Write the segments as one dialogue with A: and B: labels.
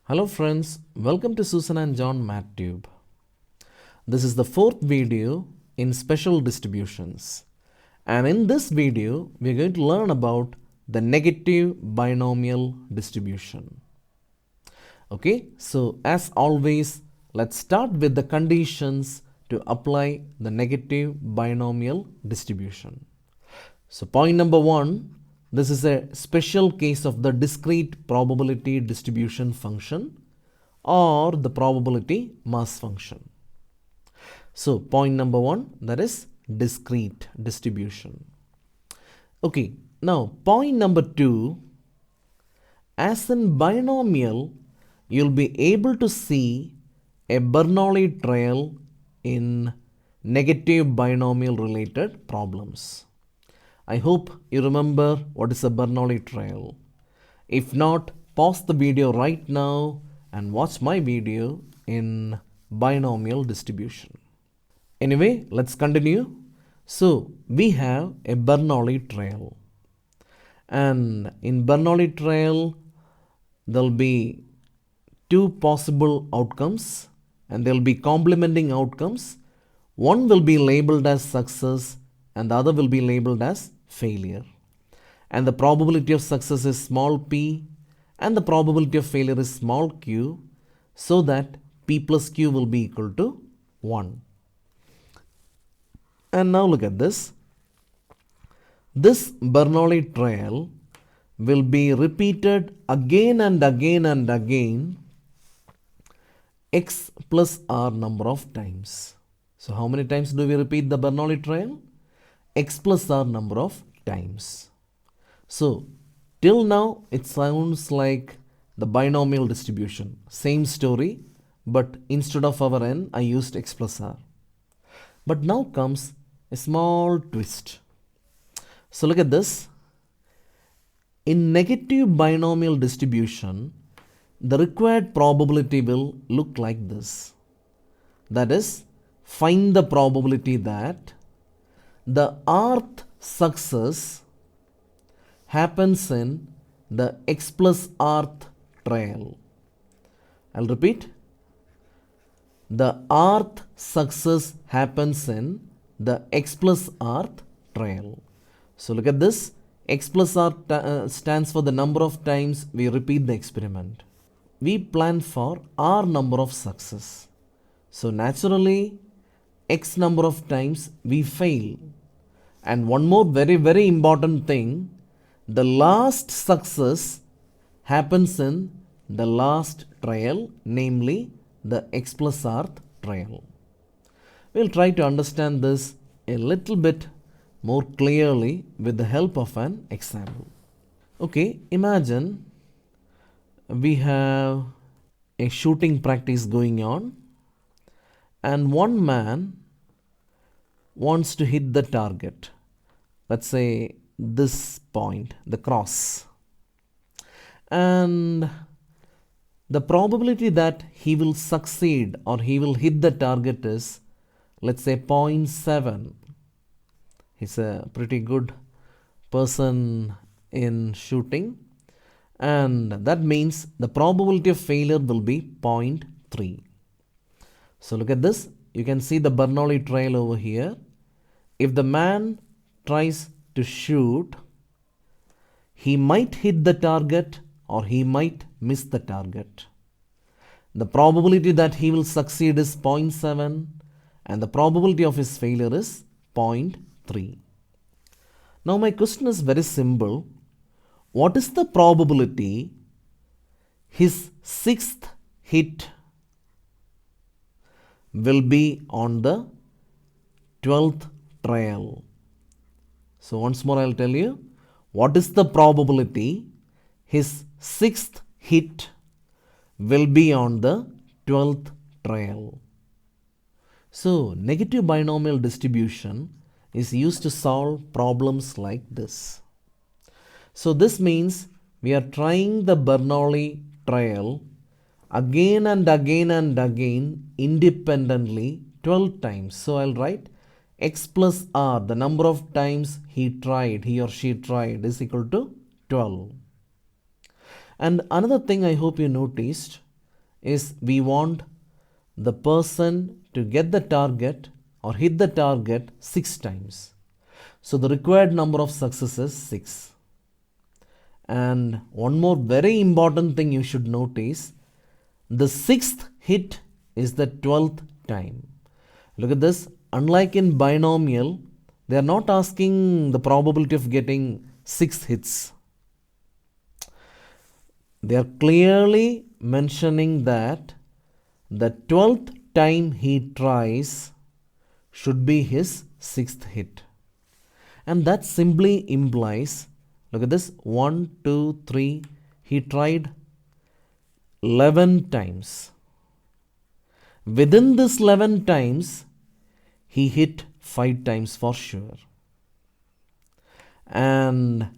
A: Hello friends, welcome to Susan and John MathTube. This is the fourth video in special distributions. And in this video, we are going to learn about the negative binomial distribution. Okay, so as always, let's start with the conditions to apply the negative binomial distribution. So point number one, this is a special case of the discrete probability distribution function or the probability mass function. So point number one, that is discrete distribution. Okay, now point number two, as in binomial, you'll be able to see a Bernoulli trail in negative binomial related problems. I hope you remember what is a Bernoulli trail. If not, pause the video right now and watch my video in binomial distribution. Anyway, let's continue. So, we have a Bernoulli trail. And in Bernoulli trail, there will be two possible outcomes and there will be complementing outcomes. One will be labeled as success and the other will be labeled as failure. And the probability of success is small p and the probability of failure is small q, so that p plus q will be equal to 1. And now look at this. This Bernoulli trail will be repeated again and again and again x plus r number of times. So how many times do we repeat the Bernoulli trail? X plus r number of times. So till now it sounds like the binomial distribution. Same story, but instead of our n I used x plus r. But now comes a small twist. So look at this. In negative binomial distribution, the required probability will look like this. That is, find the probability that the rth success happens in the x plus rth trail. I'll repeat. The rth success happens in the x plus rth trail. So look at this. X plus r stands for the number of times we repeat the experiment. We plan for r number of success. So naturally, x number of times we fail. And one more very important thing, the last success happens in the last trial, namely the x plus rth trial. We'll try to understand this a little bit more clearly with the help of an example. Okay, imagine we have a shooting practice going on and one man wants to hit the target. Let's say this point, the cross. And the probability that he will succeed or he will hit the target is, let's say, 0.7. He's a pretty good person in shooting. And that means the probability of failure will be 0.3. So look at this. You can see the Bernoulli trail over here. If the man tries to shoot, he might hit the target or he might miss the target. The probability that he will succeed is 0.7 and the probability of his failure is 0.3. Now my question is very simple. What is the probability his sixth hit will be on the 12th trial? So once more I'll tell you, what is the probability his sixth hit will be on the 12th trial? So negative binomial distribution is used to solve problems like this. So this means we are trying the Bernoulli trail again and again and again independently 12 times. So I'll write x plus r, the number of times he or she tried, is equal to 12. And another thing I hope you noticed, is we want the person to get the target or hit the target 6 times. So the required number of successes is 6. And one more very important thing you should notice, the 6th hit is the 12th time. Look at this. Unlike in binomial, they are not asking the probability of getting 6 hits. They are clearly mentioning that the 12th time he tries should be his 6th hit. And that simply implies, look at this, 1, 2, 3, he tried 11 times. Within this 11 times, he hit 5 times for sure. And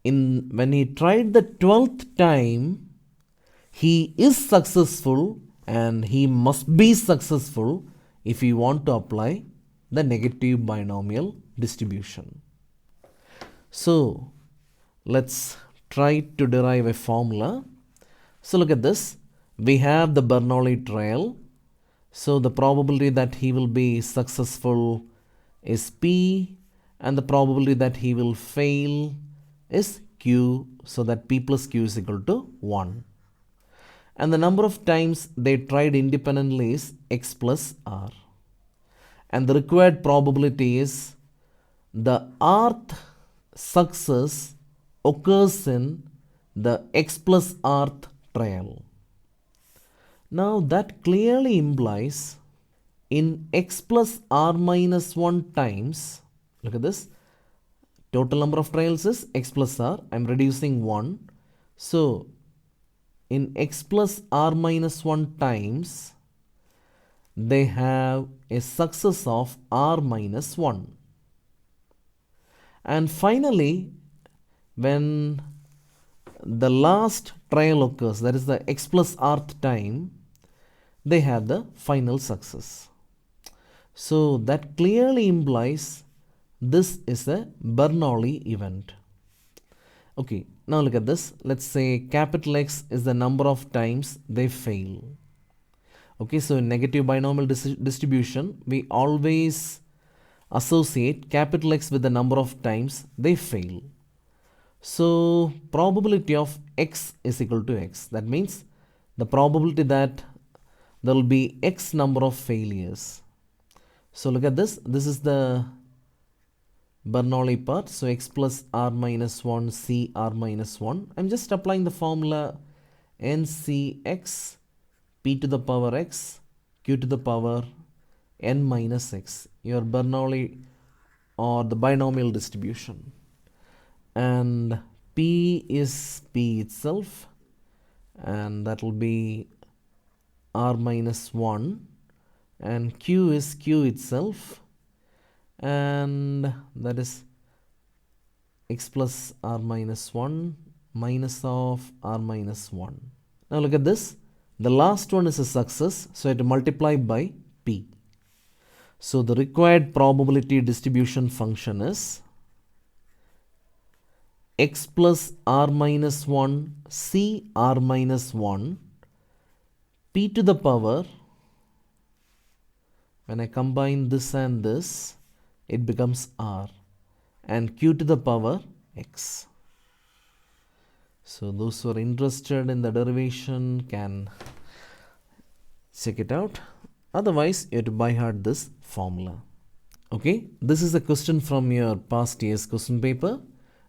A: when he tried the 12th time, he is successful, and he must be successful if we want to apply the negative binomial distribution. So let's try to derive a formula. So look at this. We have the Bernoulli trial. So the probability that he will be successful is P, and the probability that he will fail is Q, so that P plus Q is equal to 1. And the number of times they tried independently is X plus R. And the required probability is the rth success occurs in the X plus rth trial. Now that clearly implies in X plus R minus 1 times, look at this, total number of trials is X plus R, I am reducing 1. So in X plus R minus 1 times, they have a success of R minus 1. And finally, when the last trial occurs, that is the X plus rth time, they have the final success. So that clearly implies this is a Bernoulli event. Okay, now look at this. Let's say capital X is the number of times they fail. Okay, so in negative binomial distribution, we always associate capital X with the number of times they fail. So probability of X is equal to X. That means the probability that there will be X number of failures. So look at this. This is the Bernoulli part. So X plus R minus 1, C R minus 1. I'm just applying the formula NCX P to the power X Q to the power N minus X. Your Bernoulli or the binomial distribution. And P is P itself, and that will be R minus 1, and Q is Q itself, and that is X plus R minus 1 minus of R minus 1. Now look at this. The last one is a success, so I have to multiply by P. So the required probability distribution function is X plus R minus 1 C R minus 1 P to the power, when I combine this and this, it becomes R, and Q to the power X. So those who are interested in the derivation can check it out. Otherwise, you have to by heart this formula. Okay, this is a question from your past year's question paper,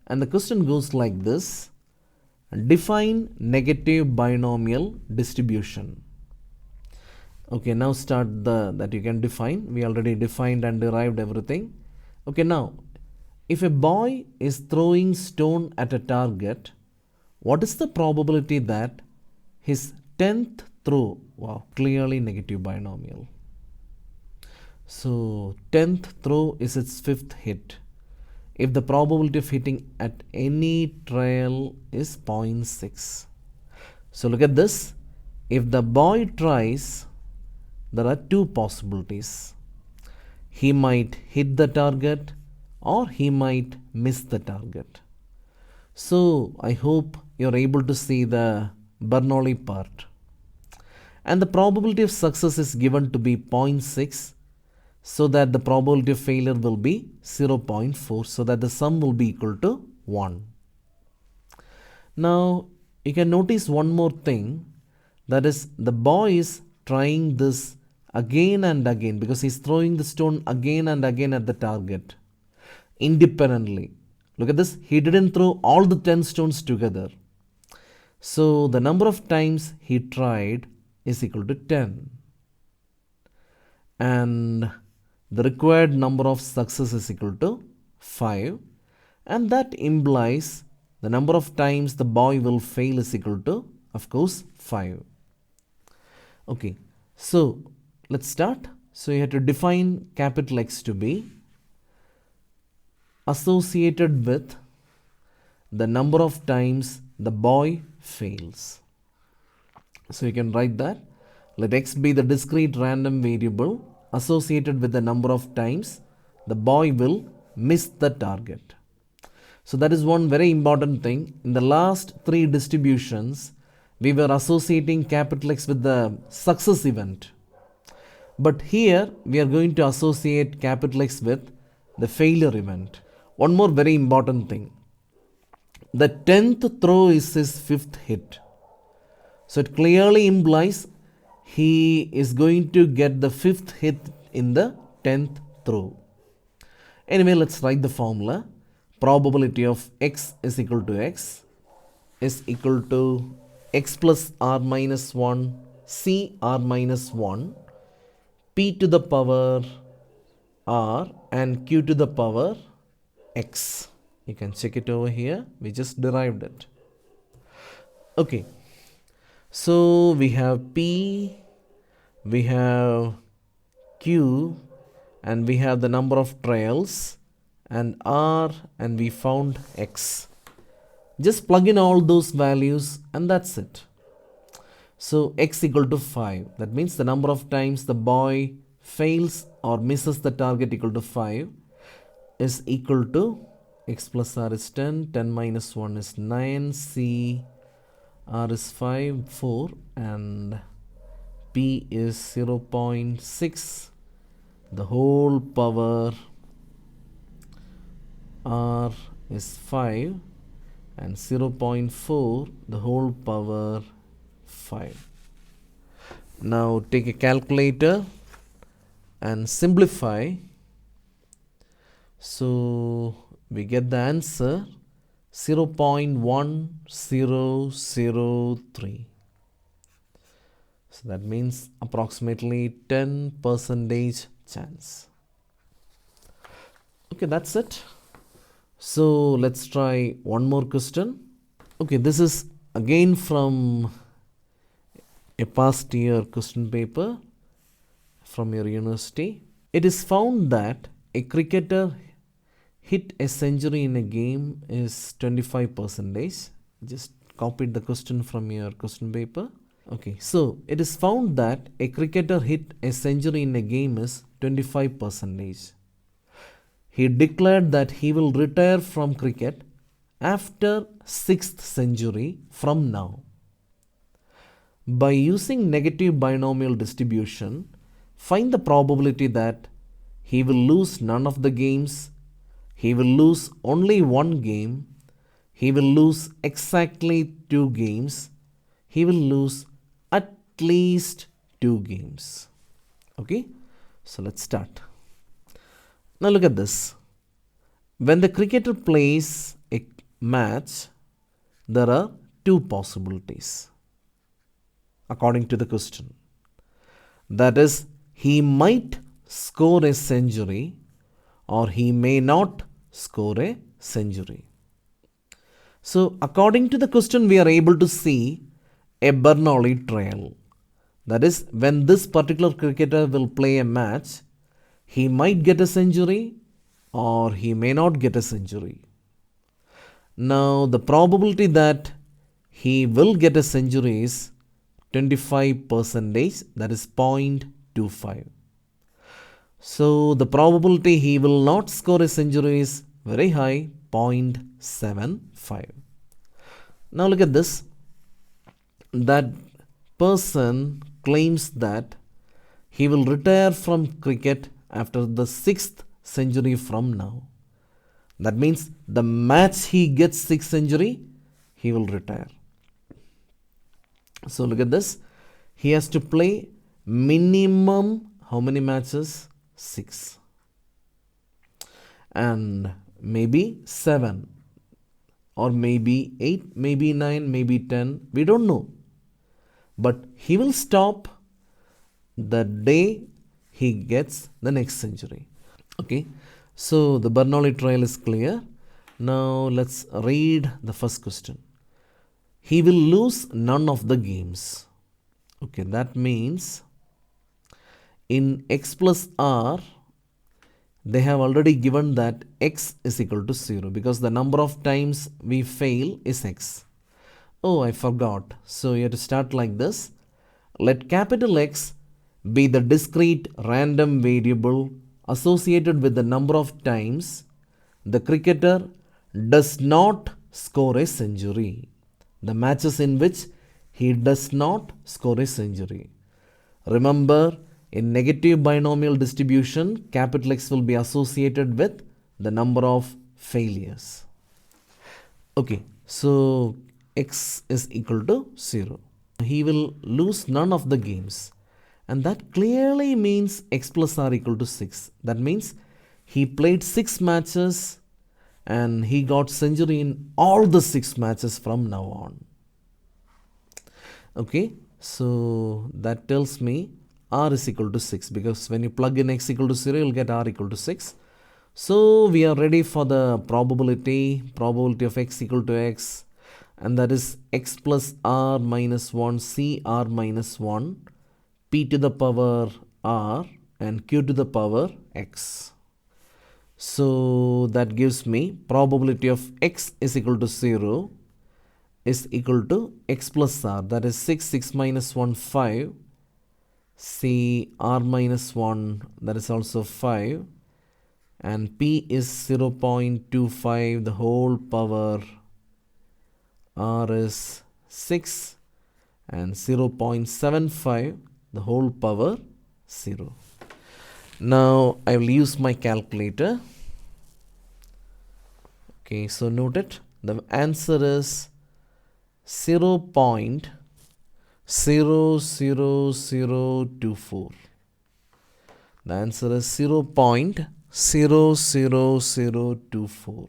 A: and the question goes like this. Define negative binomial distribution. Okay, now start that you can define. We already defined and derived everything. Okay, now if a boy is throwing stone at a target, what is the probability that his 10th throw, wow, clearly negative binomial. So 10th throw is its 5th hit. If the probability of hitting at any trial is 0.6. So look at this. If the boy tries, there are two possibilities. He might hit the target or he might miss the target. So I hope you're able to see the Bernoulli part. and the probability of success is given to be 0.6, so that the probability of failure will be 0.4, so that the sum will be equal to 1. Now you can notice one more thing, that is the boy is trying this again and again because he's throwing the stone again and again at the target independently. Look at this, he didn't throw all the 10 stones together. So the number of times he tried is equal to 10. And the required number of success is equal to 5. And that implies the number of times the boy will fail is equal to, of course, 5. Okay, so let's start. So you have to define capital X to be associated with the number of times the boy fails. So you can write that. Let X be the discrete random variable associated with the number of times the boy will miss the target. So that is one very important thing. In the last 3 distributions, we were associating capital X with the success event. But here we are going to associate capital X with the failure event. One more very important thing. The 10th throw is his 5th hit. So it clearly implies he is going to get the 5th hit in the 10th throw. Anyway, let's write the formula. Probability of X is equal to X is equal to X plus R minus 1 C R minus 1 P to the power R and Q to the power X. You can check it over here. We just derived it. Okay. So we have P, we have Q, and we have the number of trials, and R, and we found X. Just plug in all those values and that's it. So X equal to 5. That means the number of times the boy fails or misses the target equal to 5 is equal to X plus R is 10, 10 minus 1 is 9, C R is 5, 4, and P is 0.6, the whole power R is 5, and 0.4, the whole power 5. Now take a calculator and simplify. So we get the answer 0.1003. So that means approximately 10% chance. Okay, that's it. So let's try one more question. Okay, this is again from a past year question paper from your university. It is found that a cricketer hit a century in a game is 25%. Just copied the question from your question paper. Okay, so it is found that a cricketer hit a century in a game is 25%. He declared that he will retire from cricket after 6th century from now. By using negative binomial distribution, find the probability that he will lose none of the games, he will lose only one game, he will lose exactly 2 games, he will lose at least 2 games. Okay, so let's start. Now look at this. When the cricketer plays a match, there are 2 possibilities according to the question. That is, he might score a century or he may not score a century. So according to the question, we are able to see a Bernoulli trial. That is, when this particular cricketer will play a match, he might get a century or he may not get a century. Now the probability that he will get a century is 25%, that is 0.25. So the probability he will not score a century is very high, 0.75. Now look at this. That person claims that he will retire from cricket after the 6th century from now. That means the match he gets 6th century, he will retire. So look at this. He has to play minimum how many matches? 6. And maybe 7 or maybe 8, maybe 9, maybe 10. We don't know. But he will stop the day he gets the next century. Okay. So the Bernoulli trial is clear. Now let's read the first question. He will lose none of the games. Okay, that means in x plus r, they have already given that x is equal to 0 because the number of times we fail is x. Oh, I forgot. So you have to start like this. Let capital X be the discrete random variable associated with the number of times the cricketer does not score a century. The matches in which he does not score a century. Remember, in negative binomial distribution, capital X will be associated with the number of failures. Okay, so X is equal to 0. He will lose none of the games. And that clearly means X plus R equal to 6. That means he played 6 matches and he got century in all the 6 matches from now on. Okay, so that tells me R is equal to 6 because when you plug in X equal to 0, you'll get R equal to 6. So we are ready for the probability of X equal to X, and that is X plus R minus 1 C R minus 1 P to the power R and Q to the power X. So that gives me probability of X is equal to 0 is equal to X plus R, that is 6 minus 1 5 C R minus 1, that is also 5, and P is 0.25, the whole power R is 6, and 0.75, the whole power 0. Now I will use my calculator. Okay, so note it. The answer is 0.00024. The answer is 0.00024.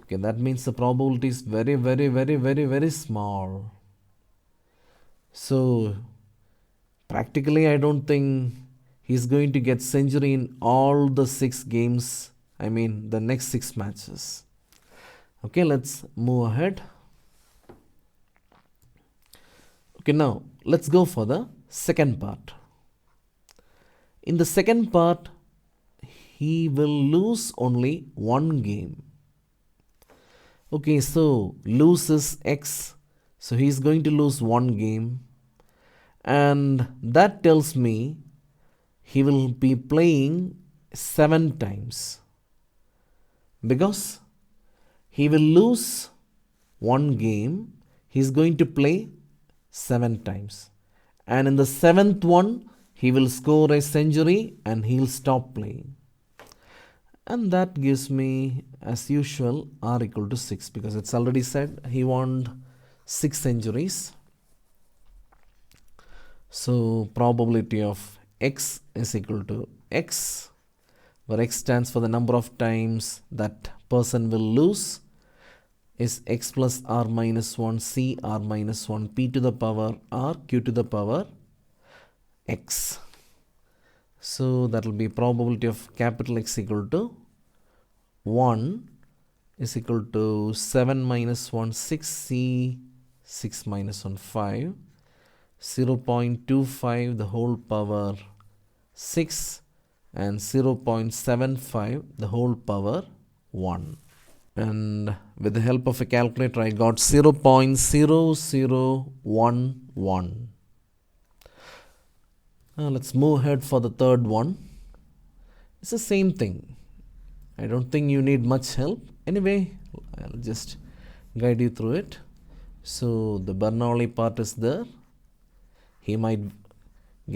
A: Okay, that means the probability is very small. So practically I don't think he's going to get century in all the 6 games, I mean the next 6 matches. Okay, let's move ahead. Okay, now let's go for the second part. In the second part, he will lose only 1 game. Okay, so lose is X, so he's going to lose 1 game, and that tells me he will be playing 7 times because he will lose 1 game, he's going to play 7 times, and in the 7th one he will score a century and he'll stop playing, and that gives me as usual R equal to 6 because it's already said he won 6 centuries. So probability of X is equal to X, where X stands for the number of times that person will lose, is X plus R minus 1 C R minus 1 P to the power R Q to the power X. So that will be probability of capital X equal to 1 is equal to 7 minus 1 6 C 6 minus 1 5, 0.25 the whole power 6, and 0.75 the whole power 1. And with the help of a calculator I got 0.0011. Now let's move ahead for the third one. It's the same thing. I don't think you need much help. Anyway, I'll just guide you through it. So the Bernoulli part is there. he might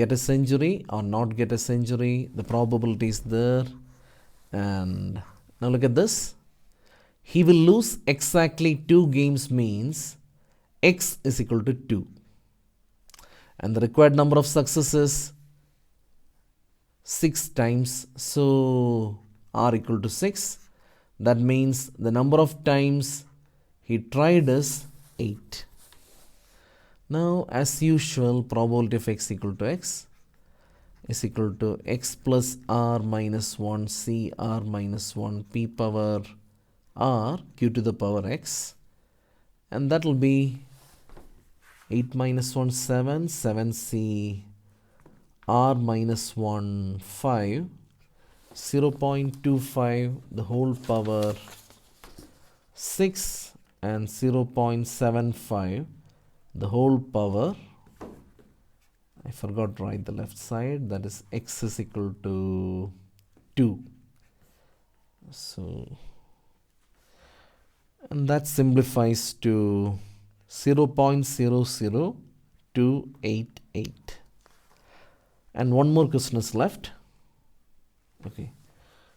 A: get a century or not get a century. The probability is there. And now look at this. He will lose exactly 2 games means x is equal to 2. And the required number of successes 6 times. So r equal to 6. That means the number of times he tried is 8. Now as usual, probability of x equal to x is equal to x plus r minus 1 c r minus 1 p power r q to the power x, and that will be 8 minus 1 7, 7c r minus 1 5, 0.25 the whole power 6 and 0.75 the whole power, I forgot to write the left side, that is x is equal to 2. So, and that simplifies to 0.00288. And one more question is left. Okay.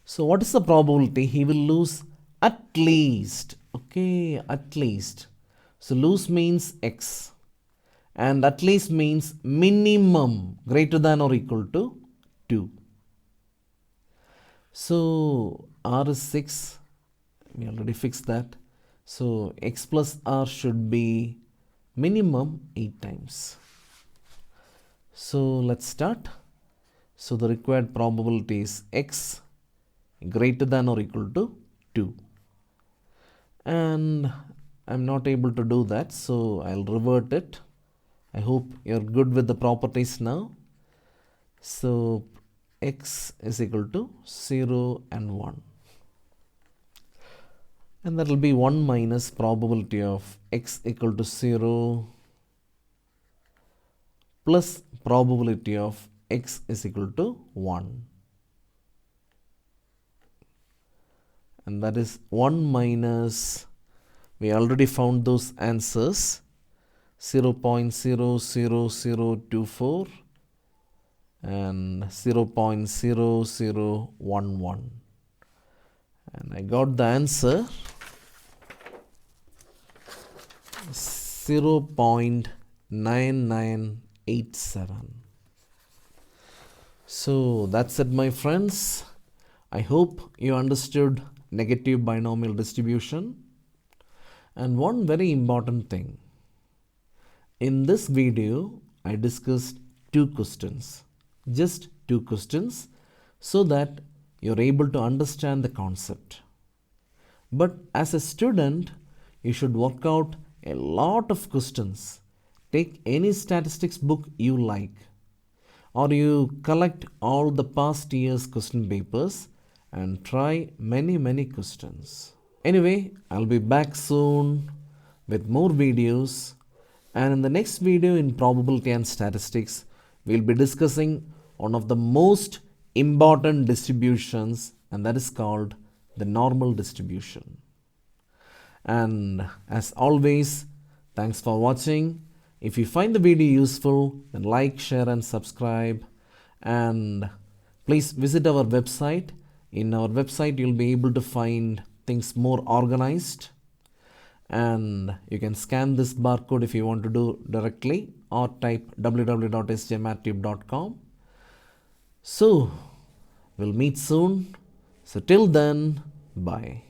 A: So what is the probability he will lose at least? Okay, at least. So lose means x. And at least means minimum greater than or equal to 2. So r is 6. We already fixed that. So x plus r should be minimum 8 times. So let's start. So the required probability is x greater than or equal to 2. And I'm not able to do that, so I'll revert it. I hope you're good with the properties now. So x is equal to 0 and 1. And that will be 1 minus probability of x equal to 0 plus probability of x is equal to 1. And that is 1 minus, we already found those answers, 0.00024 and 0.0011. And I got the answer 0.9987. So that's it, my friends. I hope you understood negative binomial distribution. And one very important thing. In this video, I discussed 2 questions. Just 2 questions so that you're able to understand the concept. But as a student, you should work out a lot of questions. Take any statistics book you like, or you collect all the past year's question papers and try many questions. Anyway, I'll be back soon with more videos, and in the next video in probability and statistics, we'll be discussing one of the most important distributions, and that is called the normal distribution. And as always, thanks for watching. If you find the video useful, then like, share and subscribe. And please visit our website. In our website, you'll be able to find things more organized. And you can scan this barcode if you want to do directly, or type www.sjmattube.com. So, we'll meet soon. So till then, bye.